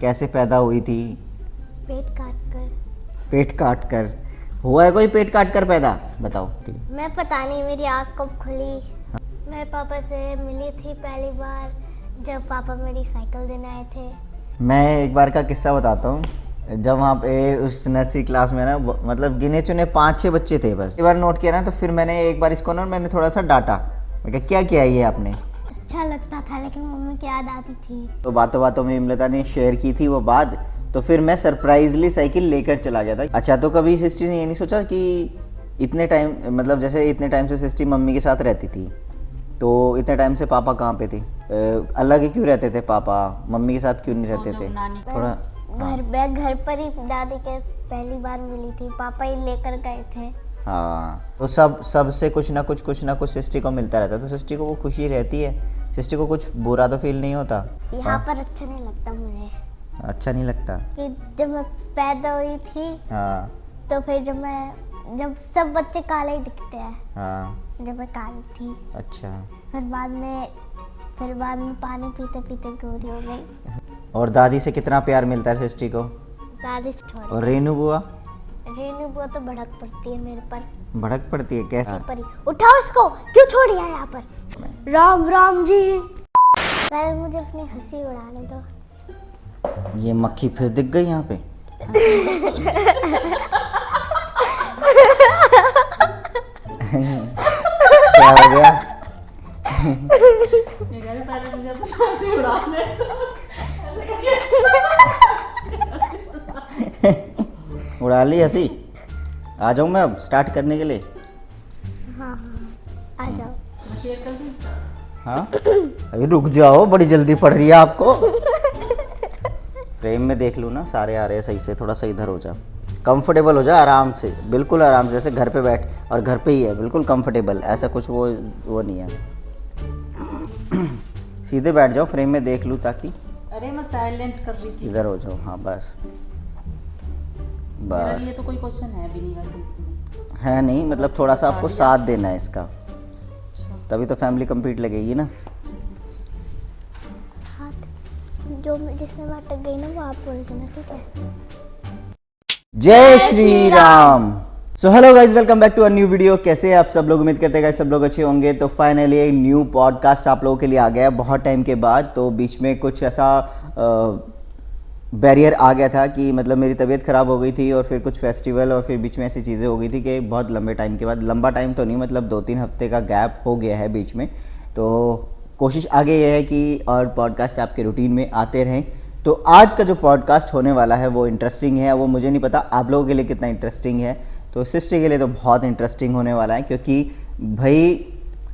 कैसे पैदा हुई थी? पेट काट कर। पेट काट कर? हुआ है कोई पेट काट कर पैदा? बताओ। मैं पता नहीं मेरी आँख कब खुली। मैं पापा से मिली थी पहली बार जब पापा मेरी साइकिल देने आए थे। मैं एक बार का किस्सा बताता हूँ। जब वहाँ पे उस नर्सरी क्लास में ना मतलब गिने चुने 5-6 बच्चे थे बस। एक बार नोट किया ना तो फिर मैंने एक बार इसको ना मैंने थोड़ा सा डांटा। मैं कहा क्या किया ये आपने? अच्छा लगता था लेकिन मम्मी की याद आती थी। तो बातों बातों में इमलता ने शेयर की थी वो बात, तो फिर मैं सरप्राइजली साइकिल लेकर चला गया था। अच्छा, तो कभी सिस्टी ने ये नहीं सोचा कि इतने टाइम मतलब जैसे इतने टाइम से सिस्टी मम्मी के साथ रहती थी, तो इतने टाइम से पापा कहाँ पे थे? अलग ही क्यों रहते थे पापा? मम्मी के साथ क्यों नहीं रहते थे? थोड़ा घर पर ही दादी के पहली बार मिली थी, पापा ही लेकर गए थे। हाँ, तो सबसे कुछ ना कुछ सिस्टी को मिलता रहता है, तो सिस्टी को वो खुशी रहती है। सिस्टी को कुछ बुरा तो फील नहीं होता? यहाँ पर अच्छा नहीं लगता मुझे। अच्छा नहीं लगता कि जब मैं पैदा हुई थी हाँ तो फिर जब सब बच्चे काले ही दिखते हैं, हाँ। जब मैं काली थी, अच्छा। फिर बाद में पानी पीते पीते गोरी हो गई। और दादी से कितना प्यार मिलता है सिस्टी को? दादी से छोड़। और रेनू बुआ? रेनू बुआ तो भड़क पड़ती है मेरे पर। भड़क पड़ती है कैसे? पर ही उठाओ इसको, क्यों छोड़ दिया यहाँ पर? राम राम जी। पहले मुझे अपनी हंसी उड़ाने दो। ये मक्खी फिर दिख गई यहाँ पे। क्या हो गया? उड़ा ली हंसी। आ जाऊँ मैं अब स्टार्ट करने के लिए? हाँ आ जाओ। हाँ अभी रुक जाओ, बड़ी जल्दी पड़ रही है आपको। फ्रेम में देख लूँ ना, सारे आ रहे हैं सही से। थोड़ा सा इधर हो जा, कंफर्टेबल हो जा आराम से, बिल्कुल आराम से, जैसे घर पे बैठ। और घर पे ही है बिल्कुल कंफर्टेबल, ऐसा कुछ वो नहीं है। सीधे बैठ जाओ, फ्रेम में देख लूँ ताकि। अरे मैं साइलेंट कर रही थी। इधर हो जाओ, हाँ बस मेरे बस। लिए तो कोई क्वेश्चन है भी नहीं वैसे इसमें। है नहीं, मतलब थोड़ा सा आपको साथ देना है इसका, तभी तो फैमिली कंप्लीट लगेगी ना। जो जिसमें मैं अटक गई ना वो आप बोल देना, ठीक है? जय Shri Ram. So hello guys, welcome back to a new video. कैसे हैं आप सब लोग? उम्मीद करते हैं गाइज सब लोग अच्छे होंगे। तो फाइनली एक न्यू पॉडकास्ट आप लोगों के लिए आ गया है बहुत टाइम के बाद। तो बीच में कुछ ऐसा बैरियर आ गया था कि मतलब मेरी तबीयत ख़राब हो गई थी और फिर कुछ फेस्टिवल और फिर बीच में ऐसी चीज़ें हो गई थी कि बहुत लंबे टाइम के बाद, लंबा टाइम तो नहीं मतलब 2-3 हफ्ते का गैप हो गया है बीच में। तो कोशिश आगे ये है कि और पॉडकास्ट आपके रूटीन में आते रहें। तो आज का जो पॉडकास्ट होने वाला है वो इंटरेस्टिंग है। वो मुझे नहीं पता आप लोगों के लिए कितना इंटरेस्टिंग है, तो सिस्टर के लिए तो बहुत इंटरेस्टिंग होने वाला है, क्योंकि भाई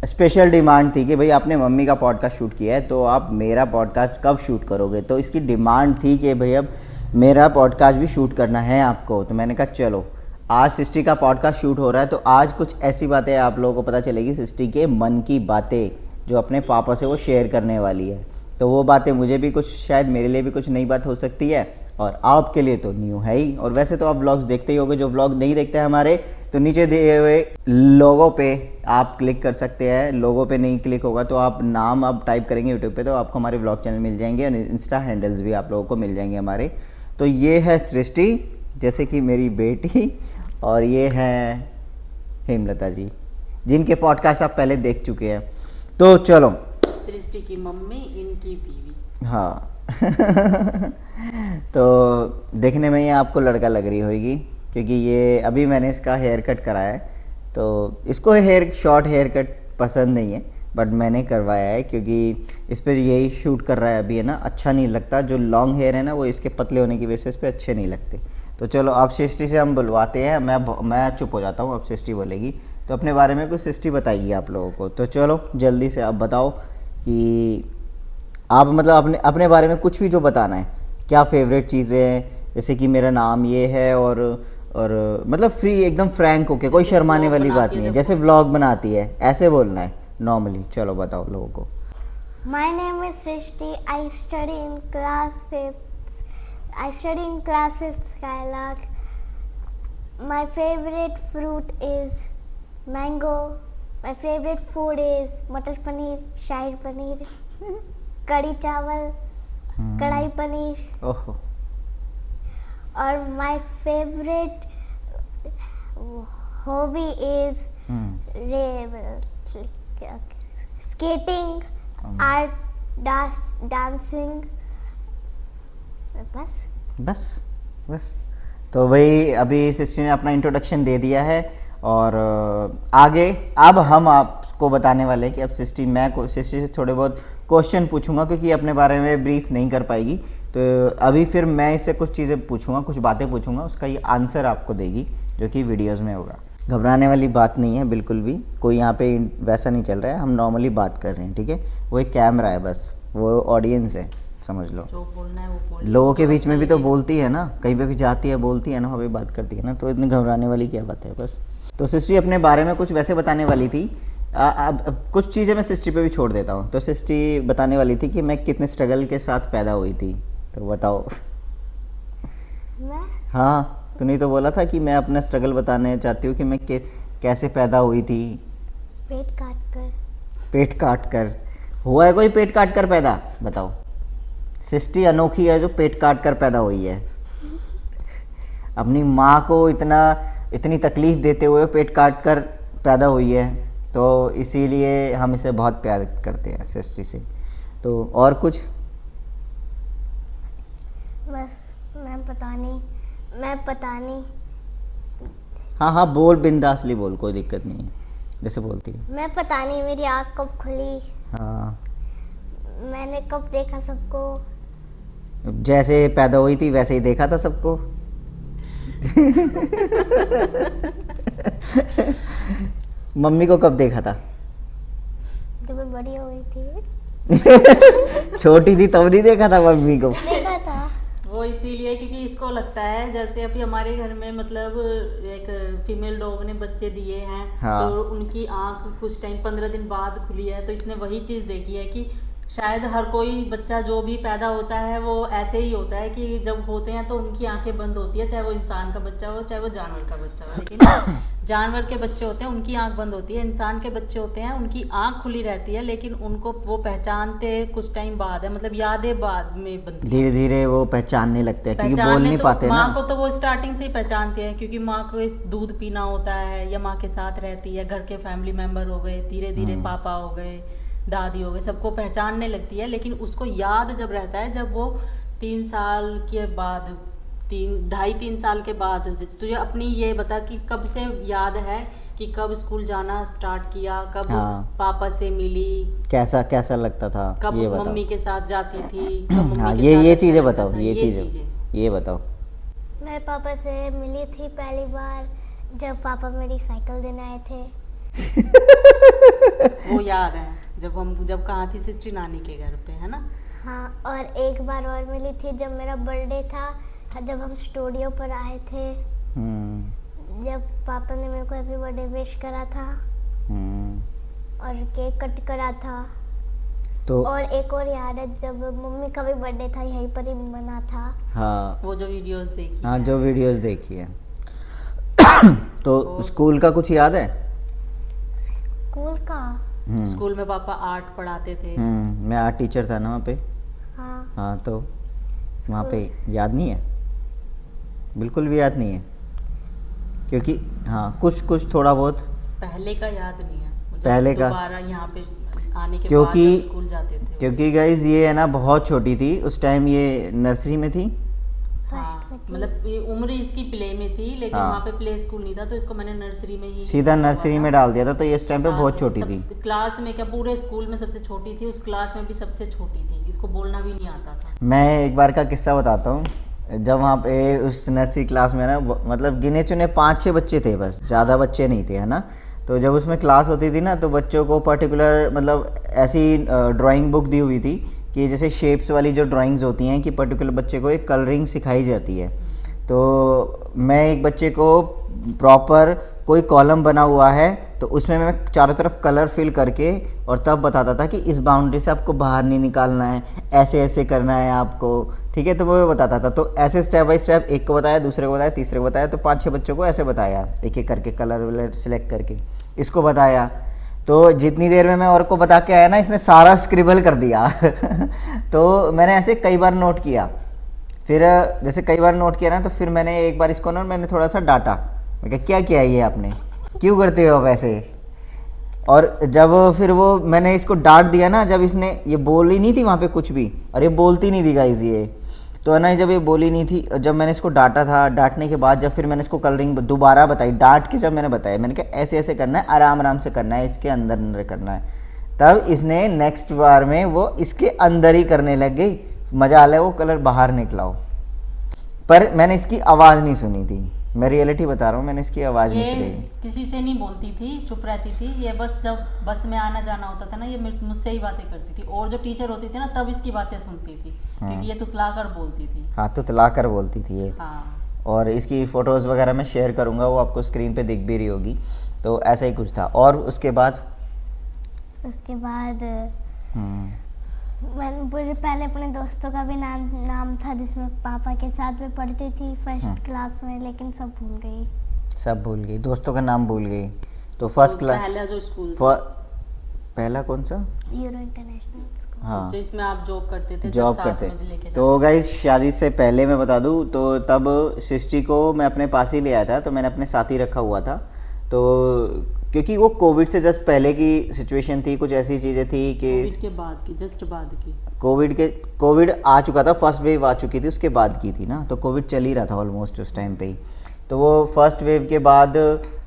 स्पेशल डिमांड थी कि भाई आपने मम्मी का पॉडकास्ट शूट किया है तो आप मेरा पॉडकास्ट कब शूट करोगे। तो इसकी डिमांड थी कि भाई अब मेरा पॉडकास्ट भी शूट करना है आपको। तो मैंने कहा चलो आज सिस्टी का पॉडकास्ट शूट हो रहा है, तो आज कुछ ऐसी बातें आप लोगों को पता चलेगी, सिस्टी के मन की बातें जो अपने पापा से वो शेयर करने वाली है। तो वो बातें मुझे भी कुछ, शायद मेरे लिए भी कुछ नई बात हो सकती है और आपके लिए तो न्यू है ही। और वैसे तो आप व्लॉग्स देखते ही होंगे, जो व्लॉग नहीं देखते हैं हमारे तो नीचे दिए हुए लोगों पे आप क्लिक कर सकते हैं। लोगों पे नहीं क्लिक होगा तो आप नाम आप टाइप करेंगे यूट्यूब पे तो आपको हमारे व्लॉग चैनल मिल जाएंगे और इंस्टा हैंडल्स भी आप लोगों को मिल जाएंगे हमारे। तो ये है सृष्टि, जैसे कि मेरी बेटी, और ये है हेमलता जी, जिनके पॉडकास्ट आप पहले देख चुके हैं। तो चलो, सृष्टि की मम्मी, इनकी बीवी। हाँ। तो देखने में ये आपको लड़का लग रही होगी, क्योंकि ये अभी मैंने इसका हेयर कट कराया है। तो इसको शॉर्ट हेयर कट पसंद नहीं है, बट मैंने करवाया है क्योंकि इस पर यही शूट कर रहा है अभी, है ना। अच्छा नहीं लगता, जो लॉन्ग हेयर है ना वो इसके पतले होने की वजह से इस पर अच्छे नहीं लगते। तो चलो अब सृष्टि से हम बुलवाते हैं। मैं चुप हो जाता हूँ, अब सृष्टि बोलेगी। तो अपने बारे में कुछ सृष्टि बताइए आप लोगों को। तो चलो जल्दी से आप बताओ कि आप मतलब अपने बारे में कुछ भी जो बताना है, क्या फेवरेट चीज़ें हैं, जैसे कि मेरा नाम ये है और मतलब फ्री एकदम फ्रैंक होके, कोई शर्माने वाली बात नहीं है। जैसे व्लॉग बनाती है ऐसे बोलना है नॉर्मली। चलो बताओ लोगों को। My name is Srishti. I study in class 5th Skylark. My favorite fruit is mango. My favorite food is मटर पनीर, शाही पनीर, कड़ी चावल, कढ़ाई पनीर। ओहो। और my favourite hobby is skating, art, dancing. बस बस बस। तो वही अभी सिस्टर ने अपना इंट्रोडक्शन दे दिया है और आगे अब हम आपको बताने वाले हैं कि अब सिस्टर से थोड़े बहुत क्वेश्चन पूछूंगा क्योंकि अपने बारे में ब्रीफ नहीं कर पाएगी। तो अभी फिर मैं इससे कुछ चीज़ें पूछूंगा, कुछ बातें पूछूंगा, उसका ये आंसर आपको देगी जो कि वीडियोज़ में होगा। घबराने वाली बात नहीं है बिल्कुल भी, कोई यहाँ पे वैसा नहीं चल रहा है, हम नॉर्मली बात कर रहे हैं, ठीक है। वो एक कैमरा है बस, वो ऑडियंस है, समझ लो। जो बोलना है वो बोल। लोगों के बीच में भी तो बोलती है ना, कहीं पे भी जाती है बोलती है ना, वहाँ पे बात करती है ना, तो इतनी घबराने वाली क्या बात है बस। तो सिस्टर अपने बारे में कुछ वैसे बताने वाली थी। अब कुछ चीज़ें मैं सिस्टर पे भी छोड़ देता हूँ। तो सिस्टर बताने वाली थी कि मैं कितने स्ट्रगल के साथ पैदा हुई थी, तो बताओ। मैं हाँ, तूने तो बोला था कि मैं अपना स्ट्रगल बताने चाहती हूँ कि मैं कैसे पैदा हुई थी। पेट काट कर। पेट काट कर? हुआ है कोई पेट काट कर पैदा? बताओ। सिस्टर अनोखी है जो पेट काट कर पैदा हुई है। अपनी माँ को इतनी तकलीफ देते हुए पेट काट कर पैदा हुई है, तो इसीलिए हम इसे बहुत प्यार करते हैं सिस्टर से। तो और कुछ? बस मैं पता नहीं। हाँ हाँ बोल, बिंदासली बोल, कोई दिक्कत नहीं है, जैसे बोलती है। मैं पता नहीं मेरी आँख कब खुली, हाँ, मैंने कब देखा सबको। जैसे पैदा हुई थी वैसे ही देखा था सबको। मम्मी को कब देखा था? जब मैं बड़ी हो गई थी। छोटी थी तब नहीं देखा था मम्मी को? देखा था। वो इसीलिए क्योंकि इसको लगता है जैसे अभी हमारे घर में मतलब एक फीमेल डॉग ने बच्चे दिए हैं। हाँ। तो उनकी आंख कुछ टाइम 15 दिन बाद खुली है, तो इसने वही चीज़ देखी है कि शायद हर कोई बच्चा जो भी पैदा होता है वो ऐसे ही होता है कि जब होते हैं तो उनकी आंखें बंद होती है, चाहे वो इंसान का बच्चा हो चाहे वो जानवर का बच्चा हो। लेकिन जानवर के बच्चे होते हैं उनकी आंख बंद होती है, इंसान के बच्चे होते हैं उनकी आंख खुली रहती है, लेकिन उनको वो पहचानते कुछ टाइम बाद है, मतलब यादें बाद में बनती है। धीरे धीरे वो पहचानने लगते हैं क्योंकि बोल नहीं तो पाते ना। माँ को तो वो स्टार्टिंग से ही पहचानते हैं क्योंकि माँ को दूध पीना होता है या माँ के साथ रहती है, घर के फैमिली मेंबर हो गए, धीरे धीरे पापा हो गए, दादी हो गई, सबको पहचानने लगती है। लेकिन उसको याद जब रहता है जब वो 3 साल के बाद, 2.5-3 साल के बाद। तुझे अपनी ये बता कि कब से याद है कि कब स्कूल जाना स्टार्ट किया, कब पापा से मिली, कैसा लगता था, कब ये बताओ। मम्मी के साथ जाती थी, कब मम्मी हाँ, के ये साथ चीज़ें अच्छा बताओ, लगता था, ये चीज़ें ये बताओ। मैं पापा से मिली थी पहली बार जब पापा मेरी साइकिल देने आए थे। वो याद है जब कहाँ थी सिस्टर नानी के घर पे, है ना। हाँ, और एक बार और मिली थी जब मेरा बर्थडे था, जब हम स्टूडियो पर आए थे, जब पापा ने मेरे को हैप्पी बर्थडे विश करा था और केक कट करा था। तो और एक और याद है जब मम्मी का भी बर्थडे था, यहीं पर ही बना था। हाँ, वो जो वीडियोस देखी। हाँ, जो वीडियोस देखी है। तो स्कूल का कुछ याद है? स्कूल का? स्कूल में पापा आर्ट पढ़ाते थे। मैं आर्ट टीचर था ना वहाँ पे। हाँ, तो वहाँ पे याद नहीं है, बिल्कुल भी याद नहीं है क्योंकि हाँ कुछ थोड़ा बहुत पहले का याद नहीं है, मतलब पहले का दोबारा यहाँ पे आने के क्योंकि बाद स्कूल जाते थे। क्योंकि गाइज ये है ना बहुत छोटी थी उस टाइम, ये नर्सरी में थी। हाँ, मतलब ये उम्र इसकी प्ले में थी, लेकिन हाँ। वहाँ पे प्ले स्कूल नहीं था तो इसको मैंने नर्सरी में ही सीधा नर्सरी में डाल दिया था, तो ये इस टाइम पे बहुत छोटी थी। क्लास में क्या पूरे स्कूल में सबसे छोटी थी, उस क्लास में भी सबसे छोटी थी, इसको बोलना भी नहीं आता था। मैं एक बार का किस्सा बताता हूँ। जब वहाँ पे उस नर्सरी क्लास में ना मतलब गिने चुने 5-6 बच्चे थे बस, ज़्यादा बच्चे नहीं थे, है ना। तो जब उसमें क्लास होती थी ना तो बच्चों को पर्टिकुलर मतलब ऐसी ड्राइंग बुक दी हुई थी कि जैसे शेप्स वाली जो ड्राइंग्स होती हैं कि पर्टिकुलर बच्चे को एक कलरिंग सिखाई जाती है। तो मैं एक बच्चे को प्रॉपर कोई कॉलम बना हुआ है तो उसमें मैं चारों तरफ कलर फिल करके और तब बताता था कि इस बाउंड्री से आपको बाहर नहीं निकालना है, ऐसे ऐसे करना है आपको, ठीक है। तो वो मैं बताता था, तो ऐसे स्टेप बाय स्टेप एक को बताया, दूसरे को बताया, तीसरे को बताया, तो 5-6 बच्चों को ऐसे बताया, एक एक करके कलर वलर सिलेक्ट करके इसको बताया। तो जितनी देर में मैं और को बता के आया ना, इसने सारा स्क्रिबल कर दिया तो मैंने ऐसे कई बार नोट किया। फिर जैसे कई बार नोट किया ना, तो फिर मैंने एक बार इसको ना मैंने थोड़ा सा डांटा। मैं कहा क्या किया ये आपने, क्यों करते हो आप ऐसे। और जब फिर वो मैंने इसको डांट दिया ना, जब इसने ये बोली नहीं थी वहाँ पे कुछ भी, और ये बोलती नहीं थी गाइस ये, तो है ना, जब ये बोली नहीं थी, जब मैंने इसको डांटा था, डांटने के बाद जब फिर मैंने इसको कलरिंग दोबारा बताई, डांट के जब मैंने बताया, मैंने कहा ऐसे ऐसे करना है, आराम आराम से करना है, इसके अंदर अंदर करना है, तब इसने नेक्स्ट बार में वो इसके अंदर ही करने लग गई। मजा आ रहा है, वो कलर बाहर निकला हो, पर मैंने इसकी आवाज़ नहीं सुनी थी। मैं रियलिटी बता रहा हूँ, मैंने इसकी आवाज़ नहीं ये सुनी। किसी से नहीं बोलती थी, चुप रहती थी। ये बस जब बस में आना जाना होता था ना, ये मुझसे ही बातें करती थी, और जो टीचर होती थी ना तब इसकी बातें सुनती थी, क्योंकि ये तुतलाकर बोलती थी। हाँ, तुतलाकर बोलती थी ये। हाँ। और इसकी फ़ोटोज़ वगैरह मैं शेयर करूँगा, वो आपको स्क्रीन पे दिख भी रही होगी। तो ऐसा ही कुछ था। और उसके बाद मैंने पहले अपने दोस्तों का भी नाम था जिसमें पापा के साथ में पढ़ती थी फर्स्ट क्लास में, लेकिन सब भूल गई, दोस्तों का नाम भूल गई। तो फर्स्ट क्लास पहला जो स्कूल पहला कौन सा, यूरो इंटरनेशनल स्कूल, हाँ, जिसमें आप जॉब करते थे, जॉब करते। तो गाइस शादी से पहले मैं बता दूं, तो तब सृष्टि को मैं अपने पास ही ले आया था, तो मैंने अपने साथ ही रखा हुआ था। तो क्योंकि वो कोविड से जस्ट पहले की सिचुएशन थी, कुछ ऐसी चीज़ें थी कि कोविड के बाद की, जस्ट बाद की, कोविड आ चुका था, फर्स्ट वेव आ चुकी थी, उसके बाद की थी ना, तो कोविड चल ही रहा था ऑलमोस्ट उस टाइम पे ही। तो वो फर्स्ट वेव के बाद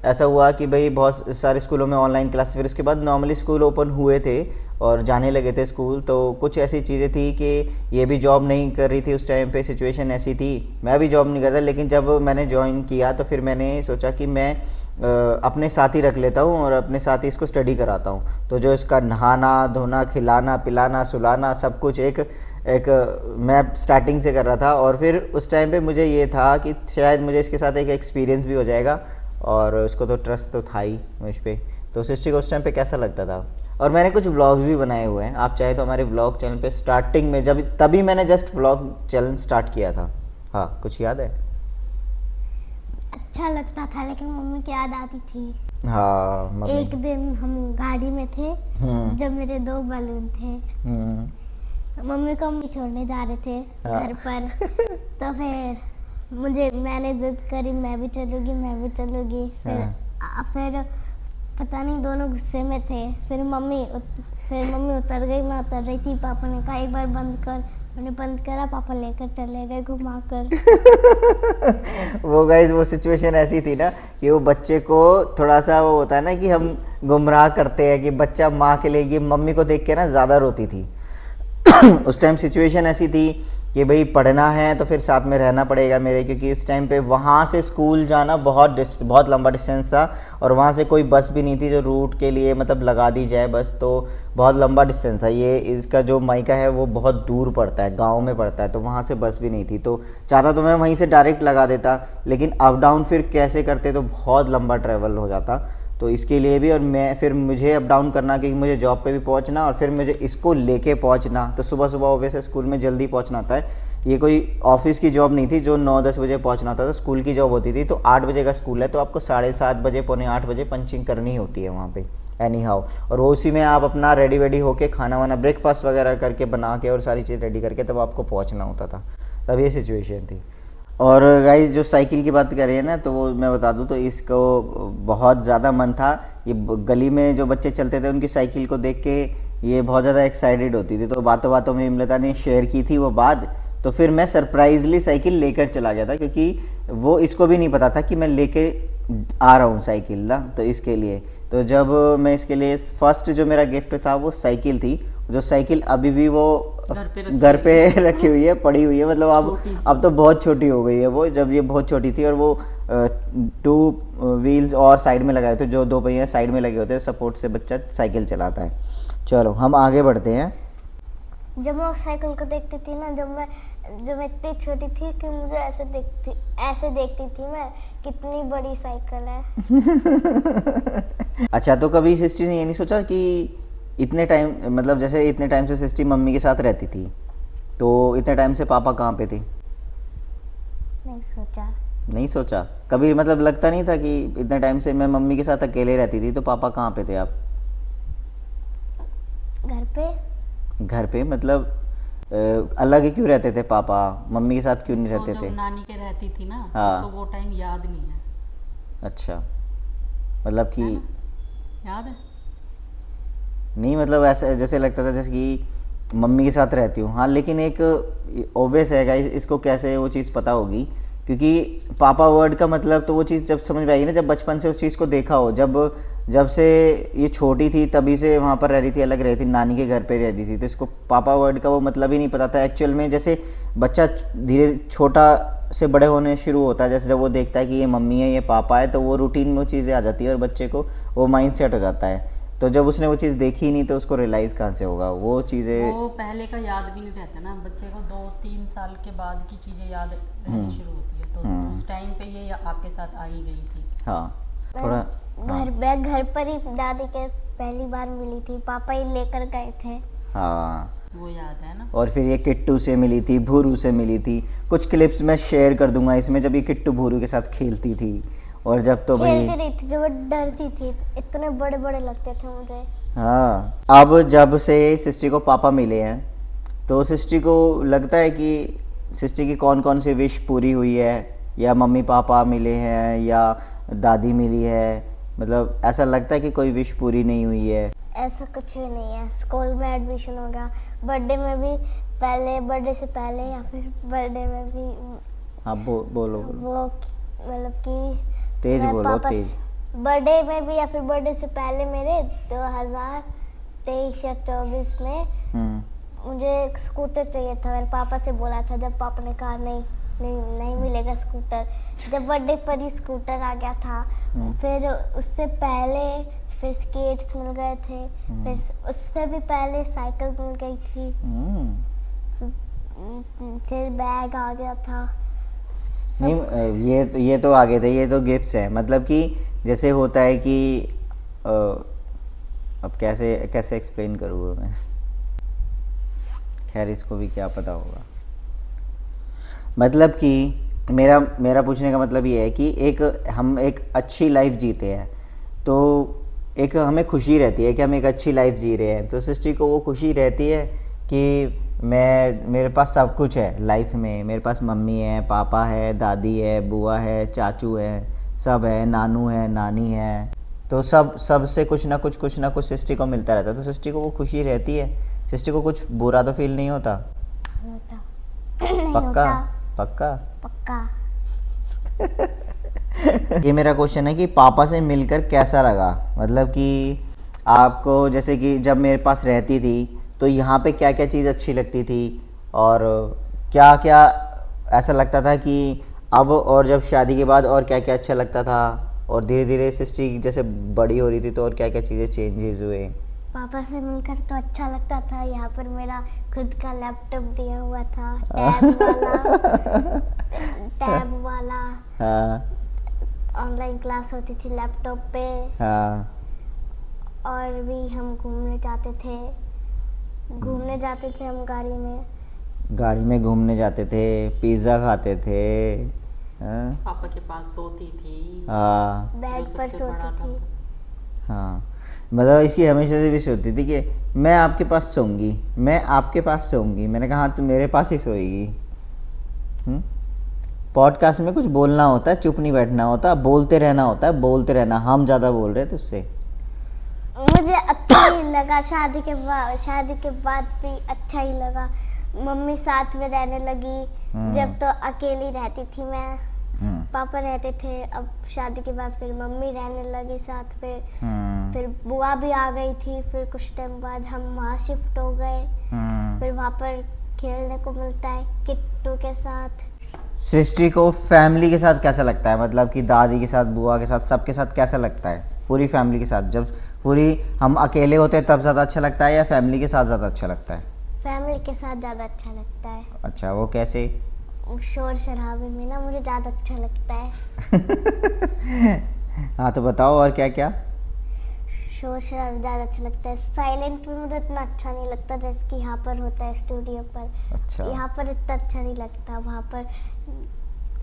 ऐसा हुआ कि भाई बहुत सारे स्कूलों में ऑनलाइन क्लास, फिर उसके बाद नॉर्मली स्कूल ओपन हुए थे और जाने लगे थे स्कूल। तो कुछ ऐसी चीज़ें थी कि ये भी जॉब नहीं कर रही थी उस टाइम पे, सिचुएशन ऐसी थी, मैं भी जॉब नहीं करता। लेकिन जब मैंने ज्वाइन किया तो फिर मैंने सोचा कि मैं अपने साथ ही रख लेता हूँ और अपने साथ ही इसको स्टडी कराता हूँ। तो जो इसका नहाना धोना, खिलाना पिलाना, सुलाना, सब कुछ एक मैं स्टार्टिंग से कर रहा था। और फिर उस टाइम पे मुझे ये था कि शायद मुझे इसके साथ एक एक्सपीरियंस भी हो जाएगा, और उसको तो ट्रस्ट तो था ही मुझ पर। तो सृष्टि को उस टाइम पे कैसा लगता था। और मैंने कुछ व्लॉग्स भी बनाए हुए हैं, आप चाहे तो हमारे व्लॉग चैनल पे स्टार्टिंग में जब तभी मैंने जस्ट व्लॉग चैनल स्टार्ट किया था। हाँ, कुछ याद है? अच्छा लगता था, लेकिन मम्मी की याद आती थी। हाँ, मम्मी। एक दिन हम गाड़ी में थे, जब मेरे 2 बलून थे, मम्मी को हम छोड़ने जा रहे थे घर पर। तो फिर मैंने जिद करी, मैं भी चलूँगी। फिर पता नहीं, दोनों गुस्से में थे। फिर मम्मी उतर गई, मैं उतर रही थी। पापा ने कहा एक बार बंद कर, मैंने बंद करा, पापा लेकर चले गए घुमा कर। वो गाइस वो सिचुएशन ऐसी थी ना कि वो बच्चे को थोड़ा सा वो होता है ना कि हम गुमराह करते हैं कि बच्चा माँ के लिए, मम्मी को देख के ना ज़्यादा रोती थी। उस टाइम सिचुएशन ऐसी थी कि भाई पढ़ना है तो फिर साथ में रहना पड़ेगा मेरे, क्योंकि उस टाइम पे वहाँ से स्कूल जाना बहुत लंबा डिस्टेंस था, और वहाँ से कोई बस भी नहीं थी जो रूट के लिए मतलब लगा दी जाए बस। तो बहुत लंबा डिस्टेंस था ये, इसका जो मायका है वो बहुत दूर पड़ता है, गांव में पड़ता है, तो वहाँ से बस भी नहीं थी। तो चाहता तो मैं वहीं से डायरेक्ट लगा देता, लेकिन अप डाउन फिर कैसे करते तो बहुत लंबा ट्रैवल हो जाता। तो इसके लिए भी, और फिर मुझे अप डाउन करना, क्योंकि मुझे जॉब पे भी पहुंचना और फिर मुझे इसको लेके पहुंचना। तो सुबह सुबह ऑब्वियसली स्कूल में जल्दी पहुंचना होता है। ये कोई ऑफिस की जॉब नहीं थी जो 9-10 बजे पहुंचना होता था, स्कूल की जॉब होती थी। तो 8 बजे का स्कूल है, तो आपको 7:30 बजे, पौने 8 बजे पंचिंग करनी होती है वहाँ पे एनी हाउ। और वो उसी में आप अपना रेडी वेडी होके खाना वाना ब्रेकफास्ट वगैरह करके बना के और सारी चीज़ रेडी करके तब आपको पहुँचना होता था। तब ये सिचुएशन थी। और गाइस जो साइकिल की बात कर रही है ना, तो वो मैं बता दूं तो इसको बहुत ज़्यादा मन था। ये गली में जो बच्चे चलते थे उनकी साइकिल को देख के ये बहुत ज़्यादा एक्साइटेड होती थी। तो बातों बातों में इमलता ने शेयर की थी वो बात। तो फिर मैं सरप्राइजली साइकिल लेकर चला गया था, क्योंकि वो इसको भी नहीं पता था कि मैं लेके आ रहा हूँ साइकिल ना, तो इसके लिए। तो जब मैं इसके लिए फर्स्ट जो मेरा गिफ्ट था वो साइकिल थी, जो साइकिल अभी भी वो घर पे रखी हुई है, पड़ी हुई है। मतलब अब तो बहुत छोटी हो गई है वो, जब ये बहुत छोटी थी। और वो 2 व्हील्स और साइड में लगाए थे, जो 2 पहिए साइड में लगे होते हैं, सपोर्ट से बच्चा साइकिल चलाता है। चलो हम आगे बढ़ते हैं। जब मैं उस साइकिल को देखती थी ना, जब मैं इतनी छोटी थी कि मुझे ऐसे देखती थी मैं, कितनी बड़ी साइकिल है। अच्छा, तो कभी सिस्टर ने ये नहीं सोचा कि इतने टाइम, मतलब जैसे इतने टाइम से सिस्टर मम्मी के साथ रहती थी, तो इतने टाइम से पापा कहाँ पे थे? नहीं सोचा कभी? मतलब लगता नहीं था कि इतने टाइम से मैं मम्मी के साथ अकेले रहती थी, तो पापा कहाँ पे थे आप? घर पे मतलब अलग ही क्यों रहते थे पापा, मम्मी के साथ क्यों नहीं इसको रहते थे? जब नानी के रहती थी ना, हाँ। उसको वो टाइम याद नहीं है। अच्छा, मतलब कि है ना? याद है? नहीं, मतलब ऐसा जैसे लगता था जैसे कि मम्मी के साथ रहती हूँ। हाँ, लेकिन एक ऑब्वियस है गाइस, इसको कैसे वो चीज़ पता होगी, क्योंकि पापा वर्ड का मतलब तो वो चीज़ जब समझ में आएगी ना, जब बचपन से उस चीज़ को देखा हो। जब जब से ये छोटी थी तभी से वहाँ पर रह रही थी, अलग रहती थी, नानी के घर पे रह रही थी, तो इसको पापा वर्ड का वो मतलब ही नहीं पता था एक्चुअल में। जैसे बच्चा धीरे छोटा से बड़े होने शुरू होता है, जैसे जब वो देखता है कि ये मम्मी है, ये पापा है, तो वो रूटीन में वो चीज़ें आ जाती है और बच्चे को वो माइंड सेट हो जाता है। तो जब उसने वो चीज़ देखी नहीं तो उसको रियलाइज़ कहाँ से होगा वो चीज़ें। वो पहले का याद भी नहीं रहता ना, बच्चे को 2-3 साल के बाद की चीजें याद रहनी शुरू होती है, तो उस टाइम पे ये आपके साथ आ ही गई थी। हाँ, थोड़ा। हाँ, घर पर ही दादी के पहली बार मिली थी, पापा ही लेकर गए थे। हाँ, वो याद है ना। और फिर ये किट्टू से मिली थी, भूरू से मिली थी। कुछ क्लिप्स मैं शेयर कर दूंगा इसमें, जब ये किट्टू भूरू के साथ खेलती थी, और जब तो भाई खेलती रही थी, जो वो डरती थी, इतने बड़े बड़े लगते थे मुझे। हाँ, अब जब से सिस्टी को पापा मिले हैं तो सिस्टी को लगता है कि सिस्टी की कौन कौन सी विश पूरी हुई है, या मम्मी पापा मिले हैं या दादी मिली है, मतलब ऐसा लगता है कि कोई विश पूरी नहीं हुई है? ऐसा कुछ भी नहीं है। स्कूल में एडमिशन हो गया, बर्थडे में भी पहले, बर्थडे से पहले या फिर बर्थडे में भी। हाँ, बोलो वो मतलब कि तेज मैं बोलो, पापा तेज। बर्थडे में भी या फिर बर्थडे से पहले मेरे 2023 या 24 में मुझे एक स्कूटर चाहिए था। मेरे पापा से बोला था, जब पापा ने कहा नहीं मिलेगा स्कूटर, जब बर्थडे पर ही स्कूटर आ गया था। फिर उससे पहले फिर स्केट्स मिल गए थे, फिर उससे भी पहले साइकिल मिल गई थी, फिर बैग आ गया था। नहीं, ये तो आगे थे, ये तो गिफ्ट्स है। मतलब कि जैसे होता है कि अब कैसे कैसे एक्सप्लेन करूँगा मैं, खैर इसको भी क्या पता होगा। मतलब कि मेरा पूछने का मतलब ये है कि हम एक अच्छी लाइफ जीते हैं, तो एक हमें खुशी रहती है कि हम एक अच्छी लाइफ जी रहे हैं। तो सिस्टी को वो खुशी रहती है कि मेरे पास सब कुछ है लाइफ में, मेरे पास मम्मी है, पापा है, दादी है, बुआ है, चाचू है, सब है, नानू है, नानी है, तो सब से कुछ ना कुछ सिस्टी को मिलता रहता है। तो सिस्टी को वो खुशी रहती है, सिस्टी को कुछ बुरा तो फील नहीं होता? नहीं पक्का? होता। पक्का? ये मेरा क्वेश्चन है कि पापा से मिलकर कैसा लगा, मतलब कि आपको, जैसे कि जब मेरे पास रहती थी तो यहाँ पे क्या क्या चीज़ अच्छी लगती थी, और क्या क्या ऐसा लगता था कि अब, और जब शादी के बाद और क्या क्या अच्छा लगता था, और धीरे धीरे सिस्टी जैसे बड़ी हो रही थी तो और क्या क्या चीज़ें चेंजेस हुए? पापा से मिलकर तो अच्छा लगता था। यहाँ पर मेरा खुद का लैपटॉप दिया हुआ था, टैब वाला। हाँ, ऑनलाइन क्लास होती थी लैपटॉप पे। हाँ, और भी हम घूमने जाते थे हम गाड़ी में घूमने जाते थे, पिज़्ज़ा खाते थे। हाँ, पापा के पास सोती थी। हाँ, बेड पर सोती थी। हाँ, मतलब इसकी हमेशा से भी सोती थी कि मैं आपके पास सोऊंगी। मैंने कहा हाँ, तू मेरे पास ही सोएगी। पॉडकास्ट में कुछ बोलना होता है, चुप नहीं बैठना होता, बोलते रहना होता है, बोलते रहना। हम ज़्यादा बोल रहे थे उससे। मुझे अच्छा ही लगा, शादी के बाद भी अच्छा ही लगा। मम्मी साथ में रहने लगी, जब तो अकेली रहती थी मैं, पापा रहते थे। अब शादी के बाद फिर मम्मी रहने लगी साथ में, फिर बुआ भी आ गई थी। फिर कुछ टाइम बाद हम वहाँ शिफ्ट हो गए, फिर वहाँ पर खेलने को मिलता है किट्टू के साथ। सृष्टि को फैमिली के साथ कैसा लगता है, मतलब कि दादी के साथ, बुआ के साथ, सबके साथ कैसा लगता है, पूरी फैमिली के साथ? जब पूरी हम अकेले होते हैं तब ज़्यादा अच्छा लगता है या फैमिली के साथ ज़्यादा अच्छा लगता है? फैमिली के साथ ज़्यादा अच्छा लगता है। अच्छा, वो कैसे? शोर शराबे में ना मुझे ज़्यादा अच्छा लगता है। हाँ, तो बताओ और क्या क्या? शोर शराबा ज़्यादा अच्छा लगता है। साइलेंट में मुझे इतना अच्छा नहीं लगता जैसे कि यहाँ पर होता है स्टूडियो पर। अच्छा, यहाँ पर इतना अच्छा नहीं लगता, वहाँ पर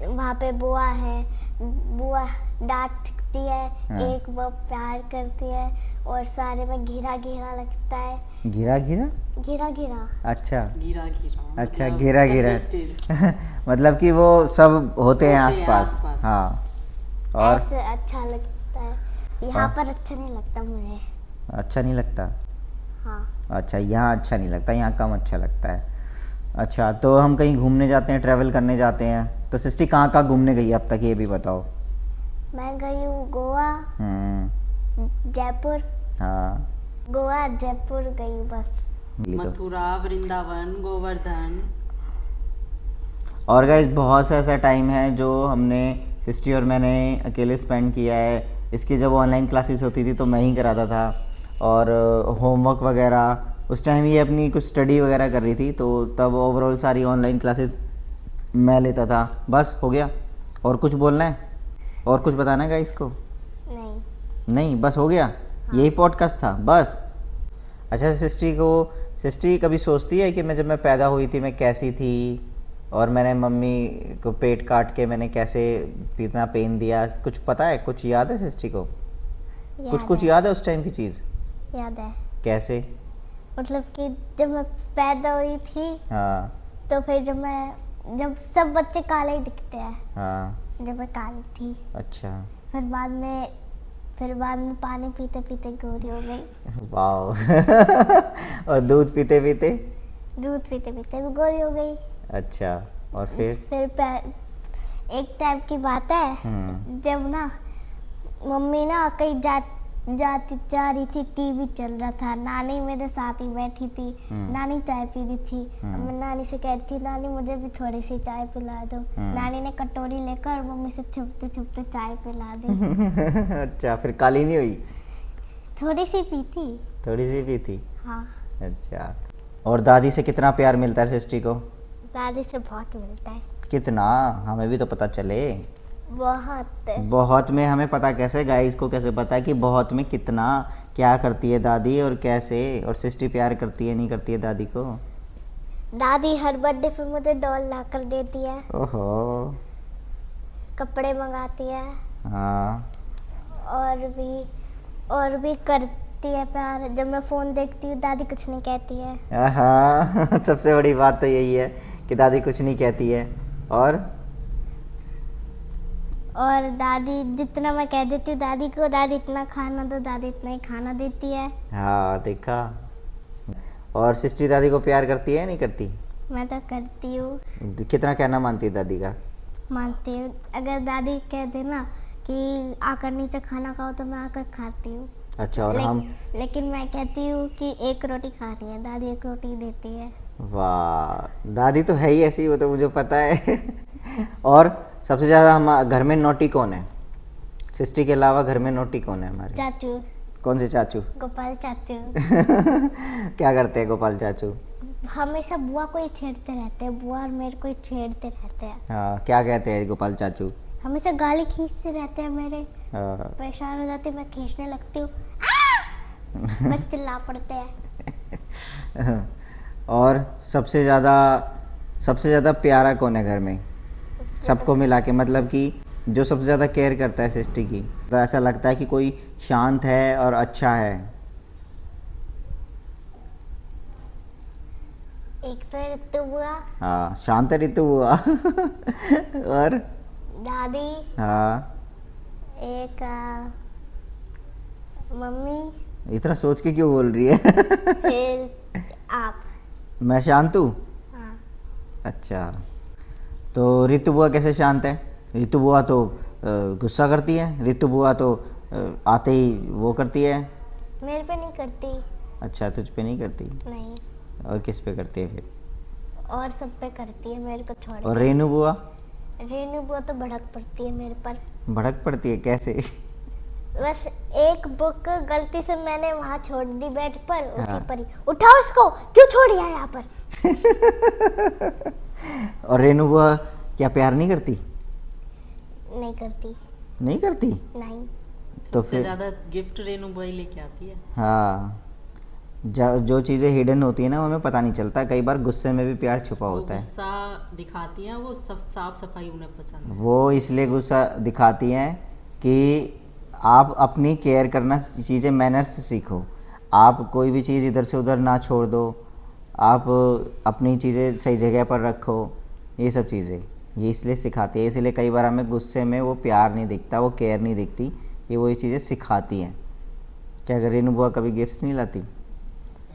वहाँ पे बुआ है, बुआ डांटती है, हाँ। एक वो प्यार करती है और सारे में घिरा घिरा लगता है। घिरा घिरा, घिरा घिरा अच्छा गिरा गिरा अच्छा, मतलब घेरा घेरा congested। मतलब कि वो सब होते हैं होते हैं आसपास। आसपास। हाँ, और ऐसे अच्छा लगता है। यहाँ हाँ। पर अच्छा नहीं लगता मुझे। अच्छा नहीं लगता। हाँ, अच्छा, यहाँ अच्छा नहीं लगता, यहाँ कम अच्छा लगता है। अच्छा, तो हम कहीं घूमने जाते हैं, ट्रैवल करने जाते हैं, तो सृष्टि कहाँ कहाँ घूमने गई है अब तक, ये भी बताओ। मैं गई हूँ गोवा, जयपुर, हाँ, गोवा जयपुर गई हूँ बस। ये तो। मथुरा, वृंदावन, गोवर्धन। और गाइस बहुत सा ऐसा टाइम है जो हमने सिस्टी और मैंने अकेले स्पेंड किया है। इसकी जब ऑनलाइन क्लासेस होती थी तो मैं ही कराता था, और होमवर्क वगैरह उस टाइम ये अपनी कुछ स्टडी वगैरह कर रही थी, तो तब ओवरऑल सारी ऑनलाइन क्लासेस मैं लेता था। बस हो गया, और कुछ बोलना है, और कुछ बताना है गाइस को? नहीं, नहीं, बस हो गया, यही पॉडकास्ट था बस। अच्छा, सिस्टी कभी सोचती है कि जब मैं पैदा हुई थी मैं कैसी थी, और मैंने मम्मी को पेट काट के मैंने कैसे इतना पेन दिया, कुछ पता है, कुछ याद है सिस्टी को? कुछ है, याद है उस टाइम की चीज़? याद है। कैसे? मतलब कि जब मैं पैदा हुई थी हाँ तो फिर जब सब बच्चे काले ही दिखते हैं, हाँ, जब मैं काली थी, अच्छा, फिर बाद में पानी पीते पीते गोरी हो गई। वाह और दूध पीते पीते? दूध पीते पीते भी गोरी हो गई। अच्छा, और फिर? एक टाइम की बात है, जब ना मम्मी ना कहीं जा रही थी, टीवी चल रहा था, नानी मेरे साथ ही बैठी थी, नानी चाय पी रही थी। मैं नानी से कह रही थी, नानी मुझे भी थोड़ी सी चाय पिला दो। नानी ने कटोरी लेकर मम्मी से छुपते छुपते चाय पिला दी। अच्छा, फिर काली नहीं हुई? थोड़ी सी पी थी। थोड़ी सी भी थी। हाँ, अच्छा, और दादी से कितना प्यार मिलता है सृष्टि को? दादी से बहुत मिलता है। कितना, हमें भी तो पता चले। बहुत। बहुत में हमें पता कैसे, गाइस को कैसे पता है कि बहुत में कितना, क्या करती है दादी और कैसे, और सृष्टि प्यार करती है नहीं करती है दादी को? दादी हर बर्थडे पे मुझे डॉल ला कर देती है, ओहो, कपड़े मंगाती है, हाँ, और भी करती है प्यार। जब मैं फोन देखती हूँ दादी कुछ नहीं कहती है। हाँ सबसे बड़ी बात तो यही है कि दादी कुछ नहीं कहती है। और दादी जितना मैं कह देती हूँ दादी को, दादी इतना खाना दो, दादी इतना ही खाना देती है। हाँ, देखा। और सृष्टि दादी को प्यार करती है नहीं करती? मैं तो करती हूँ, कितना कहना मानती है दादी का? मानती हूँ। अगर दादी कह देना कि आकर नीचे खाना खाओ तो मैं आकर खाती हूँ। अच्छा, और हम? लेकिन मैं कहती हूँ कि एक रोटी खानी है, दादी एक रोटी देती है। वाह, दादी तो है ही ऐसी, वो तो मुझे पता है। और सबसे ज़्यादा हम घर में नोटी कौन है? सृष्टि के अलावा घर में नोटी कौन है हमारे? चाचू। कौन से चाचू? गोपाल चाचू। क्या करते हैं गोपाल चाचू? हमेशा बुआ को ही छेड़ते रहते हैं, बुआ और मेरे को ही छेड़ते रहते हैं। हाँ, क्या कहते हैं गोपाल चाचू? हमेशा गाली खींचते रहते हैं मेरे। हाँ। परेशान हो जाती, मैं खींचने लगती हूँ, बस चिल्ला पड़ते हैं। और सबसे ज़्यादा प्यारा कौन है घर में सबको मिला के, मतलब कि जो सबसे ज़्यादा केयर करता है सृष्टि की, तो ऐसा लगता है कि कोई शांत है और अच्छा है? एक तो ऋतु बुआ, हाँ, शांत ऋतु हुआ। और? दादी, हाँ, एक मम्मी, इतना सोच के क्यों बोल रही है? फिर आप। मैं शांत हूँ? हाँ, अच्छा, तो ऋतु बुआ कैसे शांत है? ऋतु बुआ तो गुस्सा करती है, ऋतु बुआ तो आते ही वो करती है। मेरे पे नहीं करती। अच्छा, तुझ पे नहीं करती? नहीं, और किस पे करती है फिर? और सब पे करती है, मेरे को छोड़ और के। रेनू बुआ? रेनू बुआ तो भड़क पड़ती है मेरे पर। भड़क पड़ती है कैसे? बस एक बुक गलती से मैंने वहाँ छोड़ दी बेड पर, उसी हाँ। पर ही उठाओ इसको, क्यों छोड़ दिया यहाँ पर। और रेनू बुआ क्या प्यार नहीं करती? नहीं करती। नहीं करती? नहीं। तो सबसे फिर? ज्यादा गिफ्ट रेनू बुआ ही लेके आती है। हाँ, जो चीज़ें हिडन होती है ना वो हमें पता नहीं चलता, कई बार गुस्से में भी प्यार छुपा वो होता है। गुस्सा दिखाती हैं, वो सब साफ सफाई उन्हें पसंद है। वो इसलिए गुस्सा दिखाती हैं कि आप अपनी केयर करना, चीज़ें मैनर्स से सीखो। आप कोई भी चीज़ इधर से उधर ना छोड़ दो, आप अपनी चीज़ें सही जगह पर रखो, ये सब चीज़ें ये इसलिए सिखाती है। इसलिए कई बार हमें गुस्से में वो प्यार नहीं दिखता, वो केयर नहीं दिखती, ये वो ये चीज़ें सिखाती हैं। क्या अगर रेनू बुआ कभी गिफ्ट्स नहीं लाती?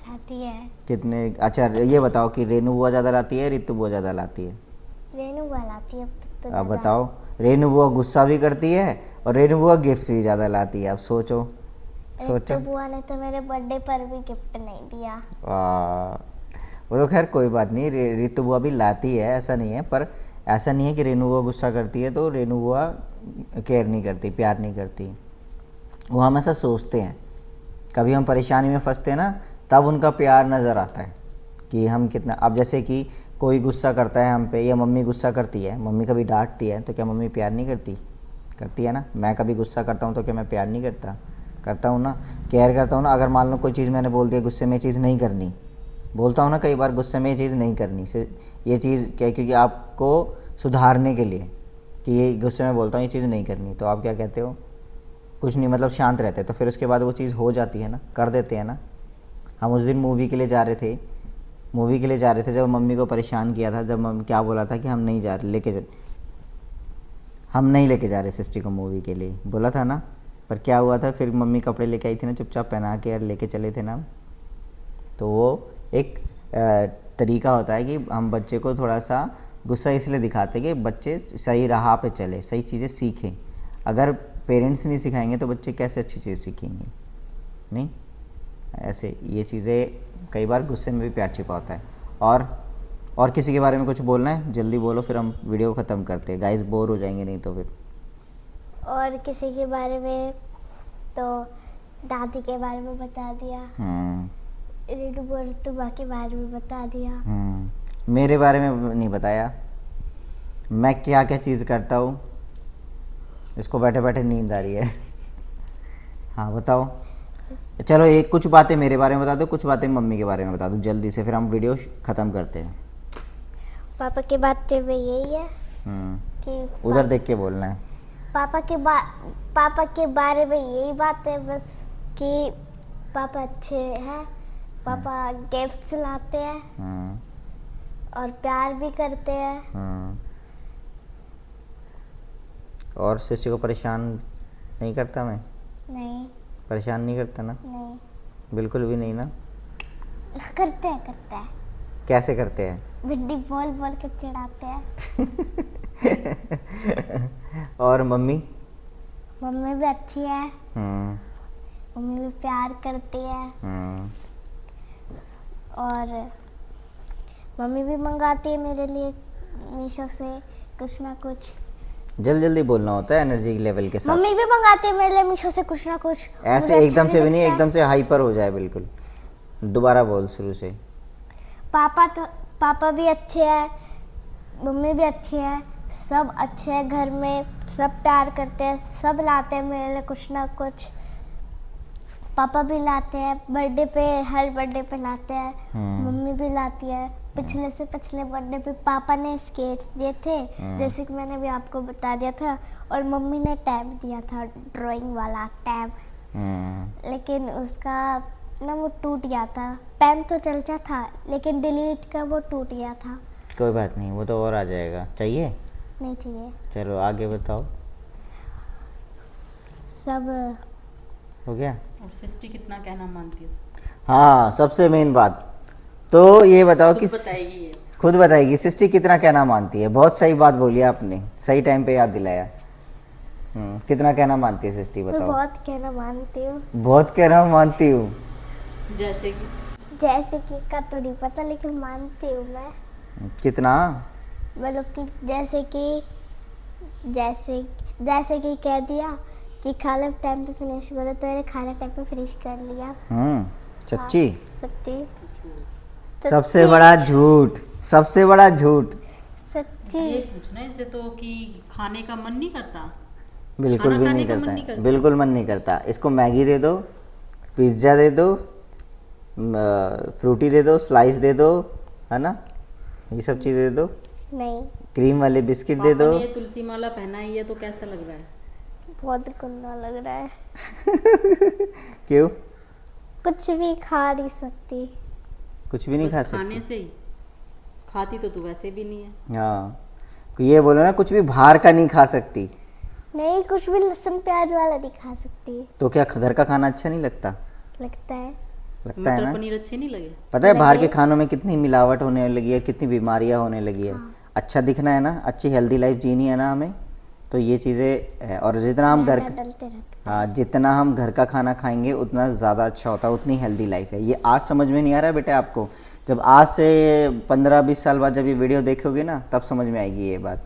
आती है। कितने? अच्छा ये बताओ कि रेनू बुआ ज़्यादा लाती है, रितु बुआ ज़्यादा लाती है? रेनू वाला आती है अब तक तो अब ज़्यादा। बताओ, रेनू बुआ गुस्सा भी करती है और रेनू बुआ गिफ्ट्स भी ज़्यादा लाती है। अब सोचो सोचो। रितु बुआ ने तो मेरे बर्थडे पर भी गिफ्ट नहीं दिया। वो तो खैर कोई बात नहीं, रितु बुआ भी लाती है, ऐसा नहीं है। पर ऐसा नहीं है कि रेनू बुआ गुस्सा करती है तो रेनू बुआ केयर नहीं करती, प्यार नहीं करती। वो हमेशा सोचते हैं, कभी हम परेशानी में फंसते हैं ना, तब उनका प्यार नज़र आता है कि हम कितना। अब जैसे कि कोई गुस्सा करता है हम पे, या मम्मी गुस्सा करती है, मम्मी कभी डांटती है, तो क्या मम्मी प्यार नहीं करती? करती है ना। मैं कभी गुस्सा करता हूँ तो क्या मैं प्यार नहीं करता? करता हूँ ना, केयर करता हूँ ना। अगर मान लो कोई चीज़ मैंने बोल दिया गुस्से में, चीज़ नहीं करनी, बोलता हूँ ना कई बार गुस्से में ये चीज़ नहीं करनी से, ये चीज़ क्या, क्योंकि आपको सुधारने के लिए, कि ये गुस्से में बोलता हूँ ये चीज़ नहीं करनी, तो आप क्या कहते हो? कुछ नहीं, मतलब शांत रहते। तो फिर उसके बाद वो चीज़ हो जाती है ना, कर देते हैं ना। हम उस दिन मूवी के लिए जा रहे थे, जब मम्मी को परेशान किया था, जब मम्मी क्या बोला था कि हम नहीं जा रहे, हम नहीं लेके जा रहे सृष्टि को मूवी के लिए, बोला था ना। पर क्या हुआ था फिर, मम्मी कपड़े लेके आई थी ना, चुपचाप पहना के और लेके चले थे ना। तो वो एक तरीका होता है कि हम बच्चे को थोड़ा सा गुस्सा इसलिए दिखाते हैं कि बच्चे सही राह पे चले, सही चीज़ें सीखें। अगर पेरेंट्स नहीं सिखाएंगे तो बच्चे कैसे अच्छी चीज़ सीखेंगे? नहीं, ऐसे ये चीज़ें कई बार गुस्से में भी प्यार छिपा होता है। और किसी के बारे में कुछ बोलना है? जल्दी बोलो, फिर हम वीडियो को ख़त्म करते हैं। गाइस बोर हो जाएंगे नहीं तो फिर। और किसी के बारे में तो दादी के बारे में बता दिया, रेनू बुआ के बारे में बता दिया। मेरे बारे में नहीं बताया, मैं क्या क्या चीज़ करता हूँ। इसको बैठे बैठे नींद आ रही है। हाँ बताओ। चलो एक कुछ बातें मेरे बारे में बता दो, कुछ बातें मम्मी के बारे में बता दो जल्दी से, फिर हम वीडियो ख़त्म करते हैं। पापा की बातें में यही है कि उधर देख के बोलना है। पापा के बारे में यही बात है बस कि पापा अच्छे हैं, पापा गिफ्ट लाते हैं और प्यार भी करते हैं। और सिस्टर को परेशान नहीं करता मैं? नहीं। परेशान नहीं करता ना? नहीं, बिल्कुल भी नहीं ना? करते हैं। कैसे करते हैं? भिंडी बोल बोल के चिढ़ाते हैं। और मम्मी? मम्मी भी अच्छी है। हम्म। मम्मी भी प्यार करती है। और मम्मी भी मंगाती है मेरे लिए मीशो से कुछ ना कुछ। जल्दी बोलना होता है एनर्जी लेवल के साथ। मम्मी भी मंगाती है मेरे लिए मीशो से कुछ ना कुछ। ऐसे एकदम से भी नहीं, एकदम से हाइपर हो जाए बिल्कुल। दोबारा बोल शुरू से। पापा भी अच्छे हैं, मम्मी भी अच्छी है, सब अच्छे हैं घर में, सब प्यार करते हैं, सब लाते हैं मेरे लिए कुछ ना कुछ। पापा भी लाते हैं बर्थडे पे, हर बर्थडे पे लाते हैं। मम्मी भी लाती है। पिछले से पिछले बर्थडे पे पापा ने स्केट्स दिए थे, जैसे कि मैंने भी आपको बता दिया था, और मम्मी ने टैब दिया था, ड्राइंग वाला टैब। लेकिन उसका ना वो टूट गया था। पेन तो चलता था लेकिन डिलीट का वो टूट गया था। कोई बात नहीं, वो तो और आ जाएगा। चाहिए? नहीं चाहिए। चलो आगे बताओ। सब हो गया? और सृष्टि कितना कहना मानती है? हाँ, सबसे मेन बात तो ये बताओ कि बताएगी, खुद बताएगी सृष्टि कितना कहना मानती है। बहुत सही बात बोली आपने, सही टाइम पे याद दिलाया। कितना कहना मानती है सृष्टि, बताओ। मैं बहुत कहना मानती हूँ। बहुत कहना मानती हूँ? जैसे कि का तो नहीं पता, लेकिन मानती हूँ मैं। कितना? मतलब कि जैसे कि कह दिया कि खाना टाइम पे फिनिश करो, तो मैंने खाना टाइम पे फिनिश कर लिया। सच्ची? सच्ची। सबसे बड़ा झूठ, सबसे बड़ा झूठ। सच्ची। ये पूछना है इससे तो कि खाने का मन नहीं करता? बिल्कुल भी नहीं करता, बिल्कुल मन नहीं करता। इसको मैगी दे दो, पिज्ज़ा दे दो, फ्रूटी दे दो, स्लाइस दे दो, है ना, ये सब चीज़ दे दो, नहीं, क्रीम वाले बिस्किट दे दो। पापा ने ये तुलसी माला पहनाई है तो कैसा लग रहा है? बहुत गंदा लग रहा है। क्यों? कुछ भी खा नहीं सकती। कुछ भी नहीं बस खा खाने सकती? से ही खाती तो तू वैसे भी नहीं है। हाँ, तो ये बोलो ना, कुछ भी बाहर का नहीं खा सकती। नहीं, कुछ भी लहसुन प्याज वाला नहीं खा सकती। तो क्या घर का खाना अच्छा नहीं लगता? लगता है। लगता है मटर ना। पनीर अच्छे नहीं लगे? पता है बाहर के लगे। खानों में कितनी मिलावट होने लगी है, कितनी बीमारियां होने लगी है। अच्छा दिखना है ना, अच्छी हेल्दी लाइफ जीनी है ना हमें, तो ये चीज़ें है। और जितना हम घर मैदा डलते रहते। हाँ, जितना हम घर का खाना खाएंगे उतना ज़्यादा अच्छा होता है, उतनी हेल्दी लाइफ है। ये आज समझ में नहीं आ रहा है बेटे आपको, जब आज से 15-20 साल बाद जब ये वीडियो देखोगे ना, तब समझ में आएगी ये बात।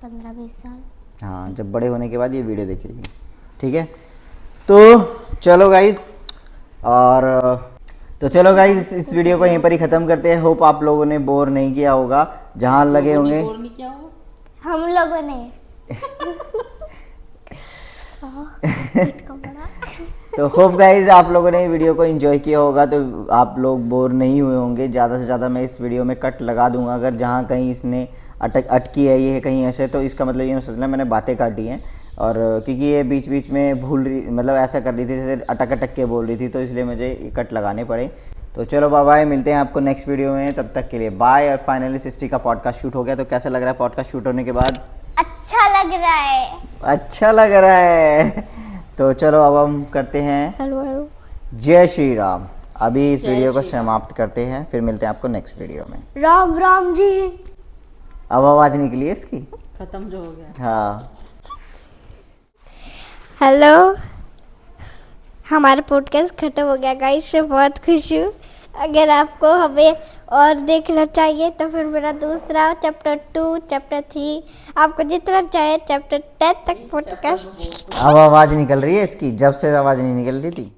15-20 साल। हाँ, जब बड़े होने के बाद ये वीडियो देखेगी, ठीक है। तो चलो गाइज, चलो गाइज, इस वीडियो को यहीं पर ही ख़त्म करते हैं। होप आप लोगों ने बोर नहीं किया होगा, जहाँ लगे लोगों ने होंगे। बोर नहीं किया होगा? हम लोगों ने पेट को बड़ा। तो होप गाइज आप लोगों ने वीडियो को एंजॉय किया होगा, तो आप लोग बोर नहीं हुए होंगे। ज़्यादा से ज़्यादा मैं इस वीडियो में कट लगा दूंगा, अगर जहाँ कहीं इसने अटकी है ये कहीं ऐसे, तो इसका मतलब ये समझना मैंने बातें काटी हैं। और क्योंकि ये बीच बीच में भूल रही, मतलब ऐसा कर रही थी जैसे अटक के बोल रही थी, तो इसलिए मुझे ये कट लगाने पड़े। तो चलो बाय बाय, मिलते हैं आपको नेक्स्ट वीडियो में, तब तक के लिए बाय। और फाइनली सृष्टि का पॉडकास्ट शूट हो गया, तो कैसा लग रहा है पॉडकास्ट शूट होने के बाद? अच्छा लग रहा है। अच्छा लग रहा है। तो चलो अब हम करते हैं हेलो हेलो। जय श्री राम। अभी इस जय वीडियो को श्री राम। समाप्त करते हैं, फिर मिलते हैं आपको नेक्स्ट वीडियो में। राम राम जी। अब आवाज निकली है इसकी। खत्म जो हो गया। हाँ, हेलो, हमारा पॉडकास्ट खत्म हो गया गाइस, मैं बहुत खुश हूँ। अगर आपको हमें और देखना चाहिए तो फिर मेरा दूसरा चैप्टर 2, चैप्टर 3, आपको जितना चाहे चैप्टर 10 तक पॉडकास्ट। अब आवाज निकल रही है इसकी, जब से आवाज नहीं निकल रही थी।